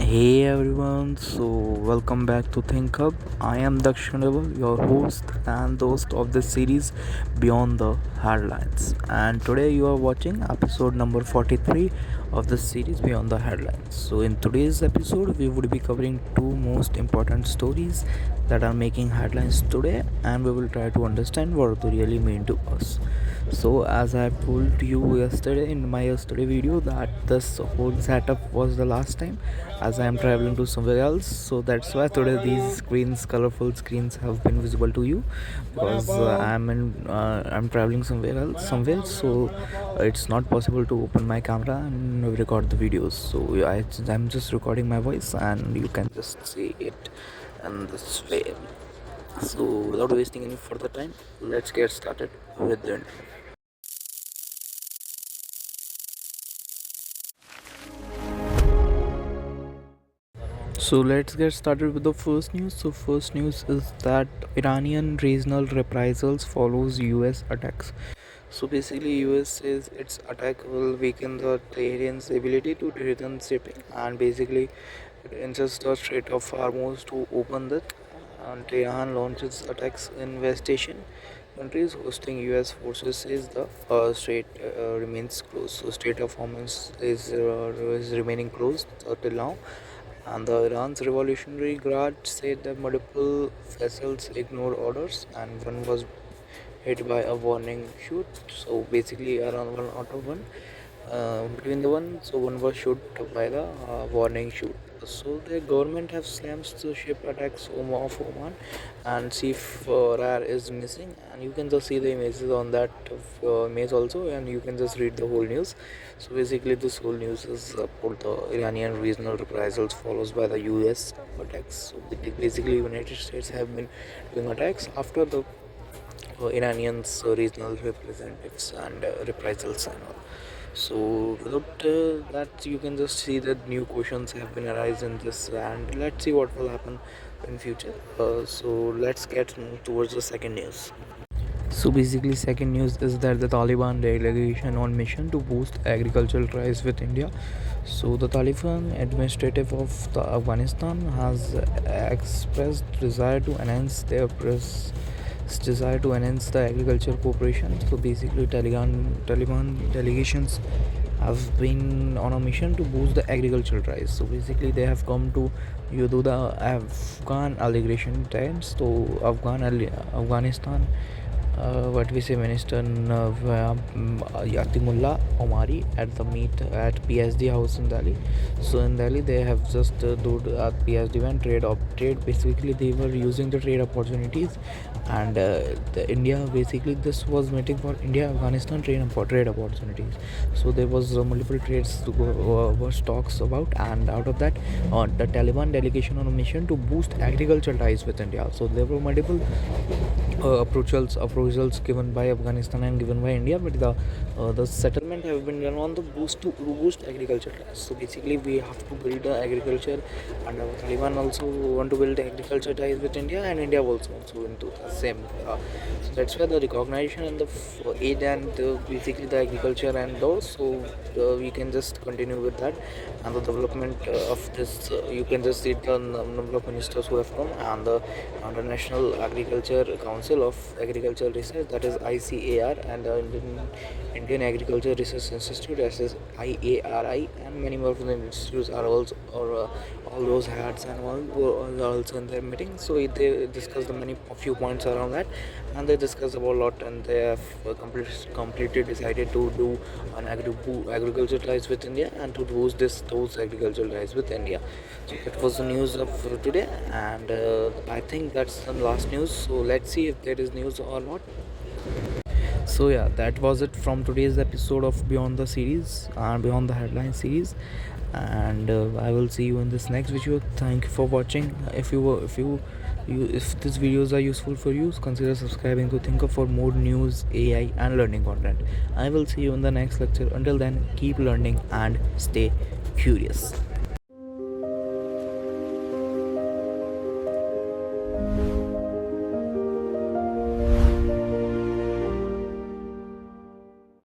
Hey everyone, so welcome back to ThinkHub. I am Daksh, your host and the host of this series Beyond the Headlines. And today you are watching episode number 43 of this series Beyond the Headlines. So, in today's episode, we would be covering two most important stories that are making headlines today, and we will try to understand what they really mean to us. So, as I have told you yesterday in my yesterday video, that this whole setup was the last time as I am traveling to somewhere else. So that's why today these screens, colorful screens, have been visible to you because I'm traveling somewhere else, somewhere. So it's not possible to open my camera and record the videos. So I'm just recording my voice, and you can just see it in this way. So without wasting any further time, let's get started with the So let's get started with the first news. So first news is that Iranian regional reprisals follows US attacks. So basically US says its attack will weaken the Tehran's ability to return shipping, and basically it insists the Strait of Hormuz to open that, and Tehran launches attacks in West Asian countries hosting US forces says the strait remains closed. So Strait of Hormuz is remaining closed till now, and the Iran's Revolutionary Guard said that multiple vessels ignored orders and one was hit by a warning shoot. So basically, around one out of one, between the one, so one was shot by the warning shoot. So the government have slammed the ship attacks of Oman, and Chief Rar is missing, and you can just see the images on that image also, and you can just read the whole news. So basically, this whole news is about the Iranian regional reprisals follows by the U.S. attacks. So basically, United States have been doing attacks after the Iranians regional representatives and reprisals and all. So without that, you can just see that new questions have been arising in this, and let's see what will happen in future. So let's get towards the second news. So basically, second news is that the Taliban delegation on mission to boost agricultural ties with India. So the Taliban administrative of the Afghanistan has expressed desire to enhance the agriculture cooperation. So basically, Taliban delegations have been on a mission to boost the agricultural ties. So basically, they have come to you do the Afghan allegation times. So Afghanistan what we say Minister Yatimullah Omari at the meet at PSD House in Delhi. So in Delhi they have just do at PSD when trade basically they were using the trade opportunities, and the India basically this was meeting for India Afghanistan trade opportunities. So there was multiple trades to go, was talks about, and out of that the Taliban delegation on a mission to boost agricultural ties with India. So there were multiple approaches given by Afghanistan and given by India, but the settlement have been done on the boost agriculture ties. So basically, we have to build the agriculture, and Taliban also want to build agriculture ties with India, and India also wants to into the same. So that's why the recognition and the aid and basically the agriculture and those. So we can just continue with that, and the development of this. You can just see the number of ministers who have come, and the National Agriculture Council of Agricultural Research, that is ICAR, and the Indian Agriculture Research Institute, that is IARI, and many more of the institutes are also, or all those hats and all were also in their meeting. So they discussed the few points around that, and they discussed about a lot, and they have completely decided to do an agriculture ties with India and to boost those agricultural ties with India. So that was the news of today, and I think that's the last news. So let's see if there is news or not. So yeah, that was it from today's episode of Beyond the series and Beyond the Headline series, and I will see you in this next video. Thank you for watching. If these videos are useful for you, consider subscribing to ThinkHub for more news, AI, and learning content. I will see you in the next lecture. Until then, keep learning and stay curious.